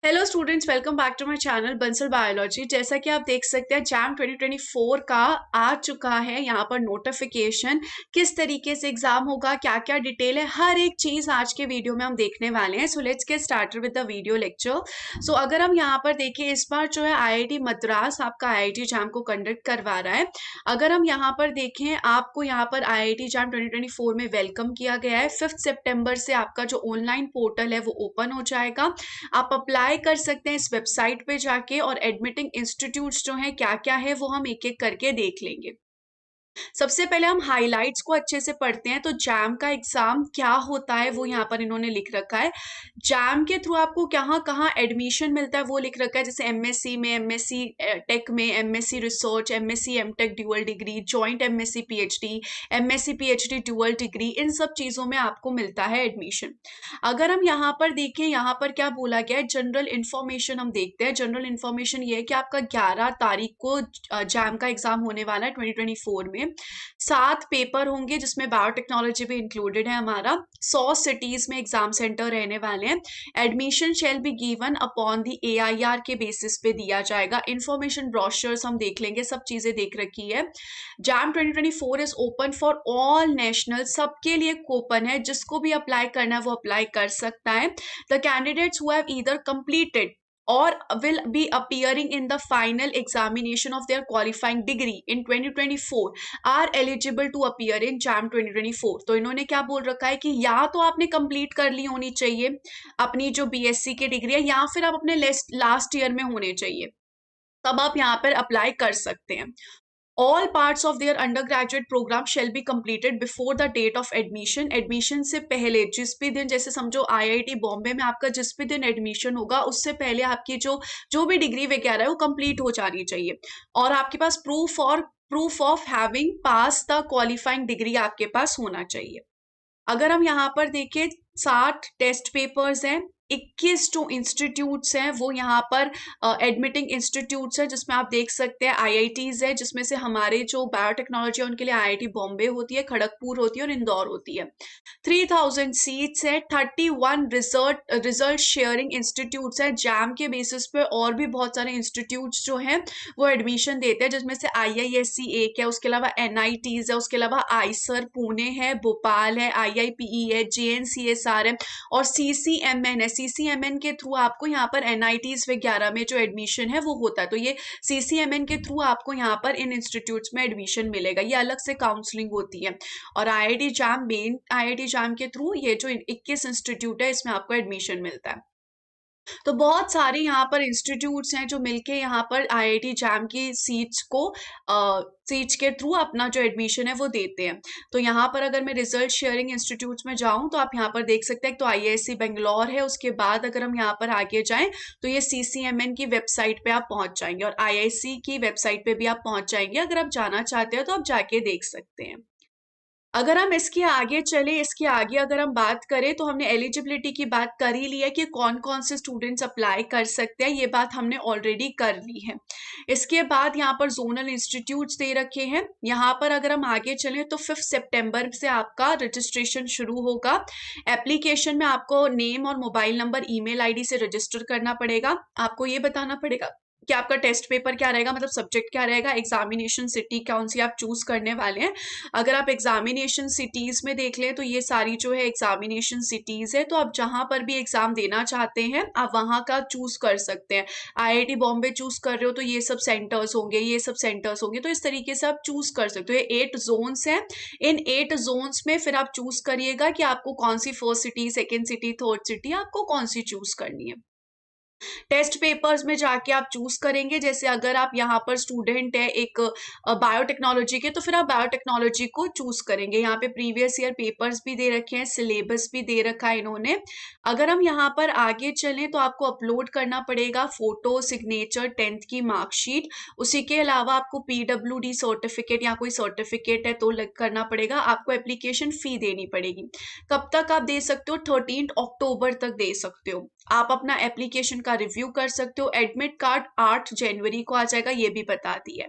Hello students, welcome back to my channel Bansal biology. जैसा कि आप देख सकते हैं जैम 2024 का आ चुका है यहाँ पर नोटिफिकेशन। किस तरीके से एग्जाम होगा, क्या क्या डिटेल है, हर एक चीज आज के वीडियो में हम देखने वाले हैं। So let's get started with the video lecture. So अगर हम यहाँ पर देखें, इस बार जो है आईआईटी मद्रास आपका आईआईटी जैम को कंडक्ट करवा रहा है। अगर हम यहाँ पर देखें, आपको यहाँ पर आईआईटी जैम 2024 में वेलकम किया गया है। 5 सितंबर से आपका जो ऑनलाइन पोर्टल है वो ओपन हो जाएगा। आप अप्लाई कर सकते हैं इस वेबसाइट पे जाके, और एडमिटिंग इंस्टीट्यूट्स जो हैं क्या क्या है वो हम एक एक करके देख लेंगे। सबसे पहले हम हाइलाइट्स को अच्छे से पढ़ते हैं। तो जैम का एग्जाम क्या होता है वो यहाँ पर इन्होंने लिख रखा है। जैम के थ्रू आपको कहाँ कहाँ एडमिशन मिलता है वो लिख रखा है, जैसे एमएससी में, एमएससी टेक में, MSc research, MSc MTech dual degree, joint MSc PhD dual degree, इन सब चीजों में आपको मिलता है एडमिशन। अगर हम यहाँ पर देखें, यहाँ पर क्या बोला गया है, जनरल इंफॉर्मेशन हम देखते हैं। जनरल इंफॉर्मेशन ये है कि आपका 11 तारीख को जैम का एग्जाम होने वाला है 2024 में। 7 पेपर होंगे जिसमें बायोटेक्नोलॉजी भी इंक्लूडेड है हमारा। 100 सिटीज में एग्जाम सेंटर रहने वाले हैं। Admission shall be given upon the AIR के बेसिस पे दिया जाएगा। इंफॉर्मेशन ब्रोशर्स हम देख लेंगे, सब चीजें देख रखी है। Jam 2024 is open for all national, सबके लिए ओपन है। जिसको भी अप्लाई करना है वो अप्लाई कर सकता है। The candidates who have either completed or will be appearing in the final examination of their qualifying degree in 2024 are eligible to appear in JAM 2024। तो इन्होंने क्या बोल रखा है कि या तो आपने कंप्लीट कर ली होनी चाहिए अपनी जो बीएससी की डिग्री है, या फिर आप अपने लास्ट ईयर में होने चाहिए, तब आप यहाँ पर अप्लाई कर सकते हैं। All parts of their undergraduate program shall be completed before the date of admission। Admission से पहले जिस भी दिन, जैसे समझो आईआईटी बॉम्बे में आपका जिस भी दिन एडमिशन होगा उससे पहले आपकी जो जो भी डिग्री वगैरह है वो कंप्लीट हो जानी चाहिए। और आपके पास proof of having pass the qualifying degree आपके पास होना चाहिए। अगर हम यहाँ पर देखें, 60 टेस्ट पेपर्स हैं, 21 जो इंस्टीट्यूट्स हैं वो यहाँ पर एडमिटिंग इंस्टीट्यूट्स हैं, जिसमें आप देख सकते हैं आईआईटीज है, जिसमें से हमारे जो बायोटेक्नोलॉजी है उनके लिए आईआईटी बॉम्बे होती है, खड़गपुर होती है और इंदौर होती है। 3000 सीट्स है। 31 रिजल्ट शेयरिंग इंस्टीट्यूट्स है। जैम के बेसिस पे और भी बहुत सारे इंस्टीट्यूट्स जो हैं वो एडमिशन देते हैं, जिसमें से आईआईएससी एक है, उसके अलावा एनआईटीज है, उसके अलावा आईसर पुणे है, भोपाल है, आईआईपीई है, जेएनसीएसआर है और सीसीएमएन है। सीसीएमएन के थ्रू आपको यहाँ पर एनआईटीज वगैरह में जो एडमिशन है वो होता है। तो ये सीसीएमएन के थ्रू आपको यहाँ पर इन इंस्टीट्यूट्स में एडमिशन मिलेगा, ये अलग से काउंसलिंग होती है। और आईआईटी जैम के थ्रू ये जो 21 इंस्टीट्यूट है इसमें आपको एडमिशन मिलता है। तो बहुत सारे यहाँ पर इंस्टीट्यूट्स हैं जो मिलके यहाँ पर आईआईटी जैम की सीट्स के थ्रू अपना जो एडमिशन है वो देते हैं। तो यहाँ पर अगर मैं रिजल्ट शेयरिंग इंस्टीट्यूट्स में जाऊँ तो आप यहाँ पर देख सकते हैं, तो आईआईएससी बेंगलोर है। उसके बाद अगर हम यहाँ पर आगे जाएं तो ये सीसीएमएन की वेबसाइट पे आप पहुंच जाएंगे, और आईआईसी की वेबसाइट पे भी आप पहुंच जाएंगे। अगर आप जाना चाहते हो तो आप जाके देख सकते हैं। अगर हम इसके आगे चले, इसके आगे अगर हम बात करें, तो हमने एलिजिबिलिटी की बात कर ही ली है कि कौन कौन से स्टूडेंट्स अप्लाई कर सकते हैं, ये बात हमने ऑलरेडी कर ली है। इसके बाद यहाँ पर जोनल इंस्टीट्यूट्स दे रखे हैं। यहाँ पर अगर हम आगे चलें तो 5 सितंबर से आपका रजिस्ट्रेशन शुरू होगा। एप्लीकेशन में आपको नेम और मोबाइल नंबर, ईमेल आईडी से रजिस्टर करना पड़ेगा। आपको ये बताना पड़ेगा कि आपका टेस्ट पेपर क्या रहेगा, मतलब सब्जेक्ट क्या रहेगा, एग्जामिनेशन सिटी कौन सी आप चूज करने वाले हैं। अगर आप एग्जामिनेशन सिटीज में देख लें तो ये सारी जो है एग्जामिनेशन सिटीज है, तो आप जहां पर भी एग्जाम देना चाहते हैं आप वहां का चूज कर सकते हैं। आईआईटी बॉम्बे चूज कर रहे हो तो ये सब सेंटर्स होंगे, ये सब सेंटर्स होंगे, तो इस तरीके से आप चूज कर सकते हो। ये 8 जोन्स हैं। इन 8 जोन्स में फिर आप चूज करिएगा कि आपको कौन सी first city, second city, third city आपको कौन सी चूज करनी है। टेस्ट पेपर्स में जाके आप चूज करेंगे। जैसे अगर आप यहाँ पर स्टूडेंट है एक बायोटेक्नोलॉजी के, तो फिर आप बायोटेक्नोलॉजी को चूज करेंगे। यहाँ पे प्रीवियस ईयर पेपर्स भी दे रखे हैं, सिलेबस भी दे रखा है इन्होंने। अगर हम यहाँ पर आगे चलें तो आपको अपलोड करना पड़ेगा फोटो, सिग्नेचर, 10th की मार्कशीट। उसी के अलावा आपको पीडब्ल्यूडी सर्टिफिकेट या कोई सर्टिफिकेट है तो करना पड़ेगा। आपको एप्लीकेशन फी देनी पड़ेगी। कब तक आप दे सकते हो? 13 अक्टूबर तक दे सकते हो। आप अपना एप्लीकेशन का रिव्यू कर सकते हो। एडमिट कार्ड 8 जनवरी को आ जाएगा, ये भी बता दी है।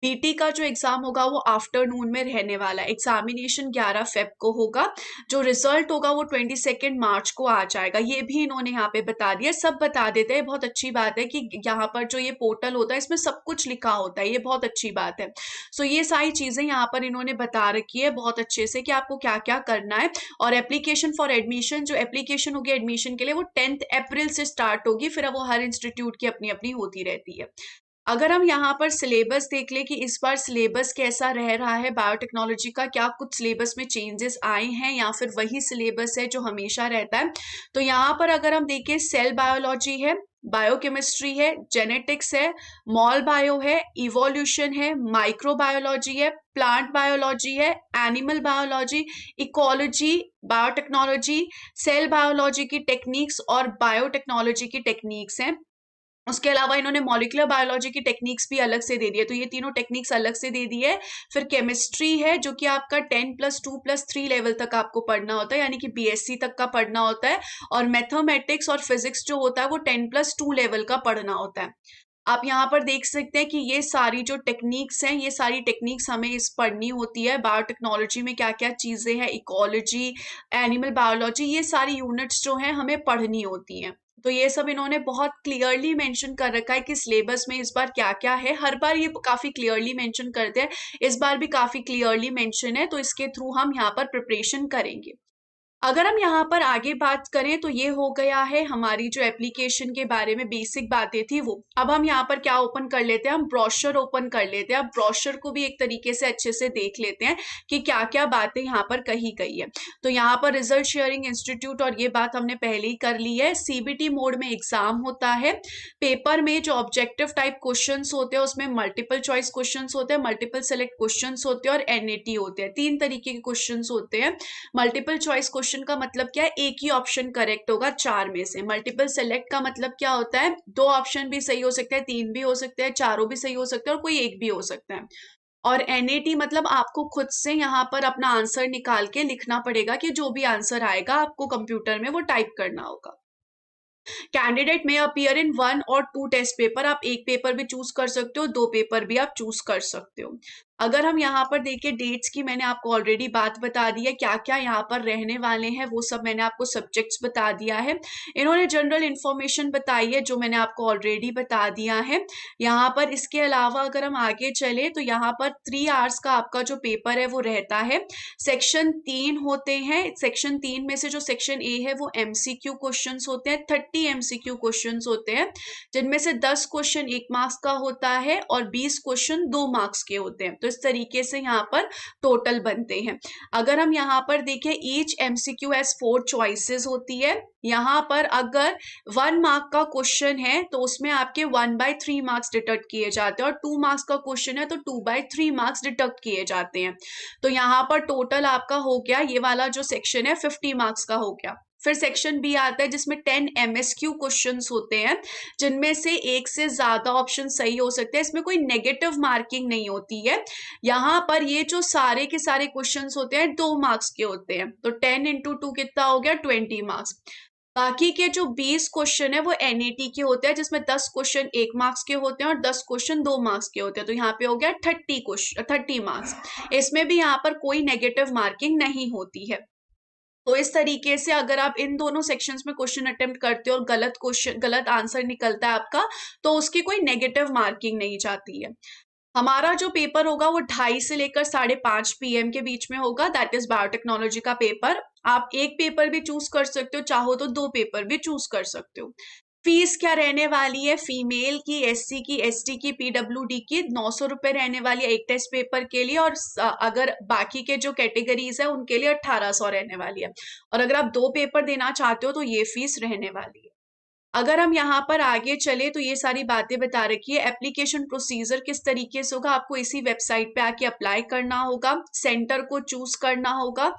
पीटी का जो एग्जाम होगा वो आफ्टरनून में रहने वाला है। एग्जामिनेशन 11 फेब को होगा, जो रिजल्ट होगा वो 22 मार्च को आ जाएगा। ये भी इन्होंने यहाँ पे बता दिया, सब बता देते हैं। बहुत अच्छी बात है कि यहाँ पर जो ये पोर्टल होता है इसमें सब कुछ लिखा होता है, ये बहुत अच्छी बात है। सो ये सारी चीजें यहाँ पर इन्होंने बता रखी है बहुत अच्छे से कि आपको क्या क्या करना है। और एप्लीकेशन फॉर एडमिशन, जो एप्लीकेशन होगी एडमिशन के लिए, वो 10 अप्रैल से स्टार्ट होगी, फिर अब वो हर इंस्टीट्यूट की अपनी अपनी होती रहती है। अगर हम यहाँ पर सिलेबस देख ले कि इस बार सिलेबस कैसा रह रहा है बायोटेक्नोलॉजी का, क्या कुछ सिलेबस में चेंजेस आए हैं या फिर वही सिलेबस है जो हमेशा रहता है, तो यहाँ पर अगर हम देखें सेल बायोलॉजी है, बायोकेमिस्ट्री है, जेनेटिक्स है, मॉल बायो है, इवोल्यूशन है, माइक्रोबायोलॉजी है, प्लांट बायोलॉजी है, animal biology, ecology, biotechnology, cell biology की टेक्निक्स और बायोटेक्नोलॉजी की टेक्निक्स हैं। उसके अलावा इन्होंने मॉलिक्यूलर बायोलॉजी की टेक्निक्स भी अलग से दे दी है, तो ये तीनों टेक्निक्स अलग से दे दी है। फिर केमिस्ट्री है जो कि आपका 10+2+3 लेवल तक आपको पढ़ना होता है, यानी कि बीएससी तक का पढ़ना होता है। और मैथमेटिक्स और फिजिक्स जो होता है वो 10+2 लेवल का पढ़ना होता है। आप यहाँ पर देख सकते हैं कि ये सारी जो टेक्निक्स हैं, ये सारी टेक्निक्स हमें इस पढ़नी होती है। बायोटेक्नोलॉजी में क्या क्या चीजें हैं, इकोलॉजी, एनिमल बायोलॉजी, ये सारी यूनिट्स जो हैं हमें पढ़नी होती हैं। तो ये सब इन्होंने बहुत क्लियरली मेंशन कर रखा है कि सिलेबस में इस बार क्या क्या है। हर बार ये काफी क्लियरली मेंशन करते हैं, इस बार भी काफी क्लियरली मेंशन है, तो इसके थ्रू हम यहाँ पर प्रिपरेशन करेंगे। अगर हम यहाँ पर आगे बात करें तो ये हो गया है हमारी जो एप्लीकेशन के बारे में बेसिक बातें थी वो। अब हम यहाँ पर क्या ओपन कर लेते हैं, हम ब्रोशर ओपन कर लेते हैं। अब ब्रोशर को भी एक तरीके से अच्छे से देख लेते हैं कि क्या क्या बातें यहाँ पर कही गई है। तो यहाँ पर रिजल्ट शेयरिंग इंस्टीट्यूट, और ये बात हमने पहले ही कर ली है। सीबीटी मोड में एग्जाम होता है। पेपर में जो ऑब्जेक्टिव टाइप क्वेश्चन होते हैं उसमें मल्टीपल चॉइस क्वेश्चन होते हैं, मल्टीपल सेलेक्ट क्वेश्चन होते हैं और एनएटी होते हैं। 3 तरीके के क्वेश्चन होते हैं। मल्टीपल चॉइस क्वेश्चन का मतलब क्या है, एक ही ऑप्शन करेक्ट होगा 4 में से। मल्टीपल सेलेक्ट का मतलब क्या होता है, 2 ऑप्शन भी सही हो सकते हैं, 3 भी हो सकते हैं, चारों भी सही हो सकते हैं और कोई एक भी हो सकता है। और एनएटी मतलब आपको खुद से यहाँ पर अपना आंसर निकाल के लिखना पड़ेगा कि जो भी आंसर आएगा आपको कंप्यूटर में वो टाइप करना होगा। कैंडिडेट में अपीयर इन 1 और 2 टेस्ट पेपर, आप एक पेपर भी चूज कर सकते हो, 2 पेपर भी आप चूज कर सकते हो। अगर हम यहाँ पर देखिए डेट्स की, मैंने आपको ऑलरेडी बात बता दी है, क्या क्या यहाँ पर रहने वाले हैं वो सब मैंने आपको सब्जेक्ट्स बता दिया है। इन्होंने जनरल इंफॉर्मेशन बताई है जो मैंने आपको ऑलरेडी बता दिया है यहाँ पर। इसके अलावा अगर हम आगे चले तो यहाँ पर 3 आवर्स का आपका जो पेपर है वो रहता है। सेक्शन 3 होते हैं, सेक्शन 3 में से जो सेक्शन ए है वो एमसीक्यू क्वेश्चन होते हैं। 30 एमसीक्यू क्वेश्चन होते हैं, जिनमें से 10 क्वेश्चन 1 मार्क्स का होता है और 20 क्वेश्चन 2 मार्क्स के होते हैं। तो इस तरीके से यहाँ पर टोटल बनते हैं। अगर हम यहाँ पर देखें, ईच एमसीक्यू हैज 4 चॉइसेस होती है। यहाँ पर अगर 1 मार्क का क्वेश्चन है तो उसमें आपके 1/3 मार्क्स डिडक्ट किए जाते हैं, और 2 मार्क्स का क्वेश्चन है तो 2/3 मार्क्स डिडक्ट किए जाते हैं। तो यहाँ पर टोटल आपका हो गया, ये वाला जो सेक्शन है 50 मार्क्स का हो गया। फिर सेक्शन बी आता है जिसमें 10 एमएसक्यू क्वेश्चंस होते हैं, जिनमें से एक से ज्यादा ऑप्शन सही हो सकते हैं। इसमें कोई नेगेटिव मार्किंग नहीं होती है। यहाँ पर ये जो सारे के सारे क्वेश्चंस होते हैं 2 मार्क्स के होते हैं, तो 10 × 2 कितना हो गया, 20 मार्क्स। बाकी के जो 20 क्वेश्चन है वो एनएटी के होते हैं, जिसमें 10 क्वेश्चन 1 मार्क्स के होते हैं और 10 क्वेश्चन 2 मार्क्स के होते हैं। तो यहाँ पे हो गया 30 मार्क्स। इसमें भी यहाँ पर कोई नेगेटिव मार्किंग नहीं होती है। तो इस तरीके से अगर आप इन दोनों सेक्शंस में क्वेश्चन अटेम्प्ट करते हो और गलत आंसर निकलता है आपका, तो उसकी कोई नेगेटिव मार्किंग नहीं जाती है। हमारा जो पेपर होगा वो 2:30 से लेकर 5:30 PM के बीच में होगा। दैट इज बायोटेक्नोलॉजी का पेपर। आप एक पेपर भी चूज कर सकते हो, चाहो तो 2 पेपर भी चूज कर सकते हो। फीस क्या रहने वाली है, फीमेल की, एससी की, एसटी की, पीडब्ल्यूडी की 900 रुपए रहने वाली है एक टेस्ट पेपर के लिए, और अगर बाकी के जो कैटेगरीज है उनके लिए 1800 रहने वाली है। और अगर आप 2 पेपर देना चाहते हो तो ये फीस रहने वाली है। अगर हम यहाँ पर आगे चले तो ये सारी बातें बता रखी है। एप्लीकेशन प्रोसीजर किस तरीके से होगा, आपको इसी वेबसाइट पे आके अप्लाई करना होगा, सेंटर को चूज करना होगा।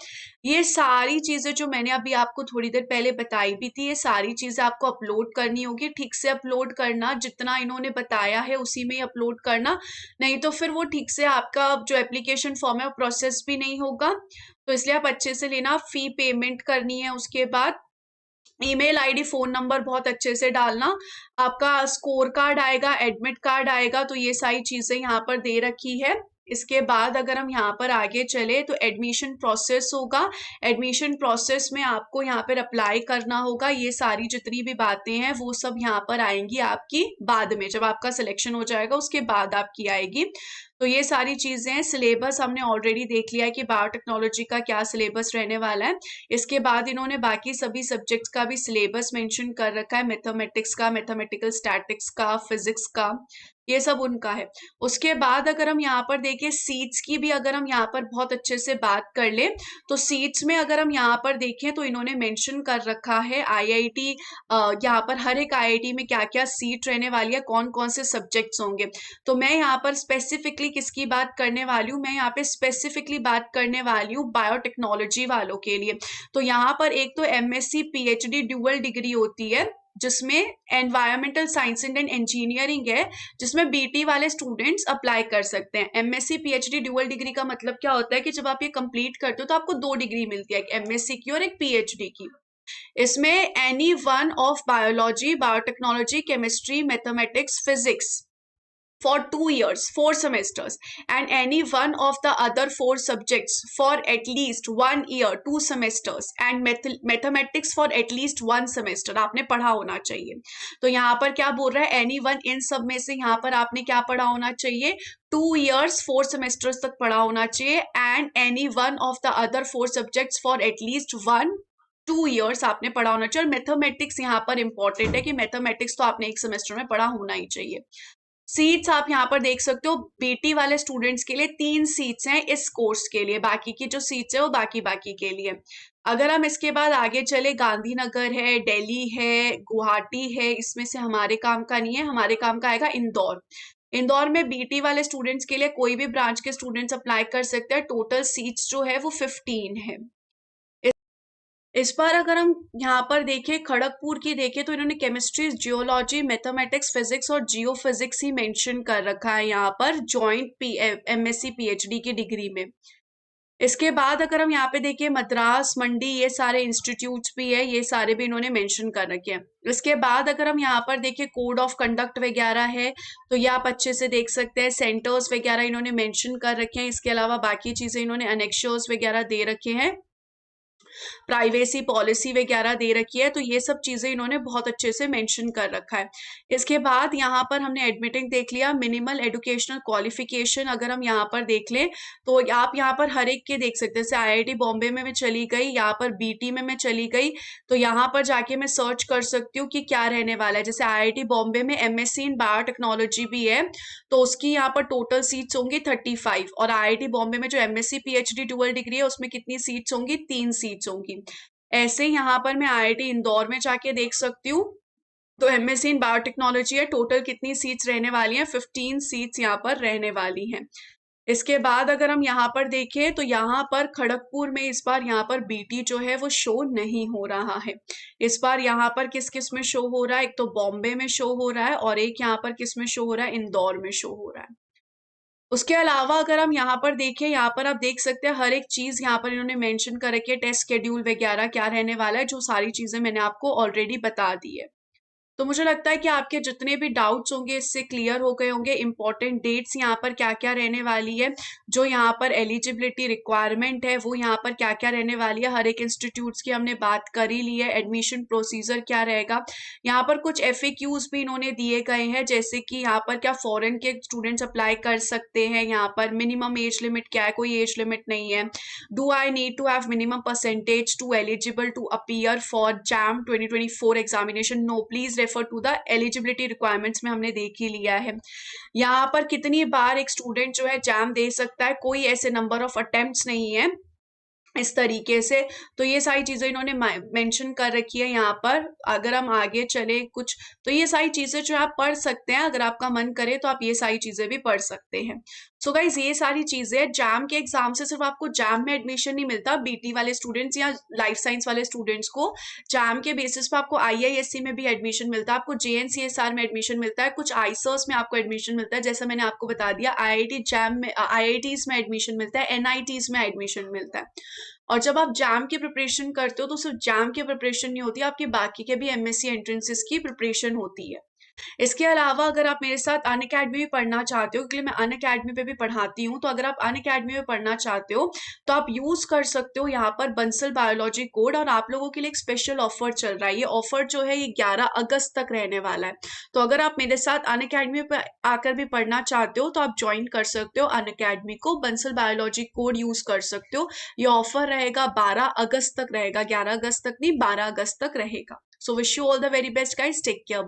ये सारी चीजें जो मैंने अभी आपको थोड़ी देर पहले बताई भी थी, ये सारी चीजें आपको अपलोड करनी होगी। ठीक से अपलोड करना, जितना इन्होंने बताया है उसी में ही अपलोड करना, नहीं तो फिर वो ठीक से आपका जो एप्लीकेशन फॉर्म है वो प्रोसेस भी नहीं होगा। तो इसलिए आप अच्छे से लेना। फी पेमेंट करनी है उसके बाद, ईमेल आईडी, फोन नंबर बहुत अच्छे से डालना। आपका स्कोर कार्ड आएगा, एडमिट कार्ड आएगा, तो ये सारी चीजें यहाँ पर दे रखी है। इसके बाद अगर हम यहाँ पर आगे चले तो एडमिशन प्रोसेस होगा। एडमिशन प्रोसेस में आपको यहाँ पर अप्लाई करना होगा। ये सारी जितनी भी बातें हैं वो सब यहाँ पर आएंगी आपकी बाद में, जब आपका सिलेक्शन हो जाएगा उसके बाद आपकी आएगी। तो ये सारी चीजें हैं। सिलेबस हमने ऑलरेडी देख लिया है कि बायोटेक्नोलॉजी का क्या सिलेबस रहने वाला है। इसके बाद इन्होंने बाकी सभी सब्जेक्ट्स का भी सिलेबस मेंशन कर रखा है, मैथमेटिक्स का, मैथमेटिकल स्टैटिक्स का, फिजिक्स का, ये सब उनका है। उसके बाद अगर हम यहाँ पर देखें सीट्स की भी, अगर हम यहाँ पर बहुत अच्छे से बात कर ले तो सीट्स में अगर हम यहाँ पर देखें तो इन्होंने मेंशन कर रखा है आईआईटी, यहाँ पर हर एक आईआईटी में क्या क्या सीट रहने वाली है, कौन कौन से सब्जेक्ट्स होंगे। तो मैं यहाँ पर स्पेसिफिकली किसकी बात करने वाली हूँ, मैं यहाँ पे स्पेसिफिकली बात करने वाली हूँ बायोटेक्नोलॉजी वालों के लिए। तो यहाँ पर एक तो एमएससी पीएचडी ड्यूअल डिग्री होती है, जिसमें एनवायरमेंटल साइंस एंड इंजीनियरिंग है, जिसमें बीटी वाले स्टूडेंट्स अप्लाई कर सकते हैं। एमएससी पीएचडी ड्यूअल डिग्री का मतलब क्या होता है कि जब आप ये कंप्लीट करते हो तो आपको 2 डिग्री मिलती है, एक एमएससी की और एक पीएचडी की। इसमें any one of biology, biotechnology, chemistry, mathematics, physics for 2 years, 4 semesters, and any one of the other 4 subjects for at least 1 year, 2 semesters, and mathematics for at least 1 semester आपने पढ़ा होना चाहिए। तो यहाँ पर क्या बोल रहा है, एनी वन, इन सब में से यहाँ पर आपने क्या पढ़ा होना चाहिए, 2 years 4 semesters तक पढ़ा होना चाहिए, and any one of the other 4 subjects for at least 1-2 years आपने पढ़ा होना चाहिए। और मैथमेटिक्स यहाँ पर इंपॉर्टेंट है कि मैथमेटिक्स तो आपने एक सेमेस्टर में पढ़ा होना ही चाहिए। सीट्स आप यहाँ पर देख सकते हो, बीटी वाले स्टूडेंट्स के लिए 3 सीट्स हैं इस कोर्स के लिए, बाकी की जो सीट्स है वो बाकी के लिए। अगर हम इसके बाद आगे चले, गांधीनगर है, दिल्ली है, गुवाहाटी है, इसमें से हमारे काम का नहीं है, हमारे काम का आएगा इंदौर। इंदौर में बीटी वाले स्टूडेंट्स के लिए कोई भी ब्रांच के स्टूडेंट्स अप्लाई कर सकते हैं। टोटल सीट्स जो है वो 15 है। इस बार अगर हम यहाँ पर देखें, खड़गपुर की देखें तो इन्होंने केमिस्ट्री, जियोलॉजी, मैथमेटिक्स, फिजिक्स और जियो फिजिक्स ही मेंशन कर रखा है यहाँ पर जॉइंट एमएससी पीएचडी की डिग्री में। इसके बाद अगर हम यहाँ पे देखें, मद्रास, मंडी, ये सारे इंस्टीट्यूट्स भी है, ये सारे भी इन्होंने मेंशन कर रखे हैं। इसके बाद अगर हम यहाँ पर देखें, कोड ऑफ कंडक्ट वगैरह है, तो ये आप अच्छे से देख सकते हैं। सेंटर्स वगैरह इन्होंने मेंशन कर रखे हैं। इसके अलावा बाकी चीजें इन्होंने अनेक्शर्स वगैरह दे रखे हैं, प्राइवेसी पॉलिसी वगैरह दे रखी है। तो ये सब चीजें इन्होंने बहुत अच्छे से मेंशन कर रखा है। इसके बाद यहाँ पर हमने एडमिटिंग देख लिया। मिनिमल एजुकेशनल क्वालिफिकेशन अगर हम यहाँ पर देख लें तो आप यहाँ पर हर एक के देख सकते हैं। जैसे आईआईटी बॉम्बे में मैं चली गई, यहाँ पर बीटी में मैं चली गई, तो यहाँ पर जाके मैं सर्च कर सकती हूँ कि क्या रहने वाला है। जैसे आईआईटी बॉम्बे में एमएससी इन बायोटेक्नोलॉजी भी है, तो उसकी यहाँ पर टोटल सीट्स होंगी 35, और आईआईटी बॉम्बे में जो एमएससी पीएचडी डुअल डिग्री है उसमें कितनी सीट्स होंगी, 3 सीट्स होंगी। ऐसे यहाँ पर मैं आईआईटी इंदौर में जाके देख सकती हूँ, तो एमएससी इन बायोटेक्नोलॉजी है, टोटल कितनी सीट्स रहने वाली हैं, 15 सीट्स यहाँ पर रहने वाली हैं। इसके बाद अगर हम यहाँ पर देखें तो यहाँ पर खड़गपुर में इस बार यहाँ पर बीटी जो है वो शो नहीं हो रहा है। इस बार यहाँ पर किस किस में शो हो रहा है, एक तो बॉम्बे में शो हो रहा है और एक यहाँ पर किस में शो हो रहा है, इंदौर में शो हो रहा है। उसके अलावा अगर हम यहाँ पर देखें, यहाँ पर आप देख सकते हैं हर एक चीज यहाँ पर इन्होंने मेंशन कर रखी है। टेस्ट शेड्यूल वगैरह क्या रहने वाला है, जो सारी चीजें मैंने आपको ऑलरेडी बता दी है। तो मुझे लगता है कि आपके जितने भी डाउट्स होंगे इससे क्लियर हो गए होंगे। इंपॉर्टेंट डेट्स यहाँ पर क्या क्या रहने वाली है, जो यहाँ पर एलिजिबिलिटी रिक्वायरमेंट है वो यहाँ पर क्या क्या रहने वाली है, हर एक इंस्टीट्यूट्स की हमने बात कर ही ली है। एडमिशन प्रोसीजर क्या रहेगा, यहाँ पर कुछ FAQs भी इन्होंने दिए गए हैं, जैसे कि यहाँ पर क्या फॉरेन के स्टूडेंट्स अप्लाई कर सकते हैं, यहाँ पर मिनिमम एज लिमिट क्या है, कोई एज लिमिट नहीं है। Do I need to have minimum percentage to eligible to appear for JAM 2024 examination, no please refer to the eligibility requirements में हमने देख ही लिया है। यहाँ पर कितनी बार एक स्टूडेंट जो है JAM दे सकता है, कोई ऐसे नंबर ऑफ अटेम्प्ट्स नहीं है इस तरीके से। तो ये सारी चीजें इन्होंने मेंशन कर रखी है यहाँ पर। अगर हम आगे चले कुछ, तो ये सारी चीजें जो आप पढ़ सकते हैं, अगर आपका मन करे तो आप ये सारी चीजें भी पढ़ सकते हैं। सो गाइज ये सारी चीजें जैम के एग्जाम से सिर्फ आपको जैम में एडमिशन नहीं मिलता, बीटी वाले स्टूडेंट्स या लाइफ साइंस वाले स्टूडेंट्स को जैम के बेसिस पे आपको आईआईएससी में भी एडमिशन मिलता है, आपको जेएनसीएसआर में एडमिशन मिलता है, कुछ आईसर्स में आपको एडमिशन मिलता है, जैसा मैंने आपको बता दिया आईआईटी जैम में, आईआईटीज में एडमिशन मिलता है, एनआईटीज में एडमिशन मिलता है। और जब आप जैम की प्रिपरेशन करते हो तो सिर्फ जैम की प्रिपरेशन नहीं होती, आपकी बाकी के भी एमएससी एंट्रेंसेस की प्रिपरेशन होती है। इसके अलावा अगर आप मेरे साथ अनअकैडमी में पढ़ना चाहते हो, क्योंकि मैं अनअकैडमी पे भी पढ़ाती हूँ, तो अगर आप अनअकैडमी में पढ़ना चाहते हो तो आप यूज कर सकते हो यहाँ पर बंसल बायोलॉजी कोड, और आप लोगों के लिए एक स्पेशल ऑफर चल रहा है। ये ऑफर जो है ये 11 अगस्त तक रहने वाला है। तो अगर आप मेरे साथ अनअकैडमी पे आकर भी पढ़ना चाहते हो तो आप ज्वाइन कर सकते हो अनअकैडमी को, बंसल बायोलॉजी कोड यूज कर सकते हो। ये ऑफर रहेगा 12 अगस्त तक रहेगा, 11 अगस्त तक नहीं 12 अगस्त तक रहेगा। So wish you all the very best guys, take care.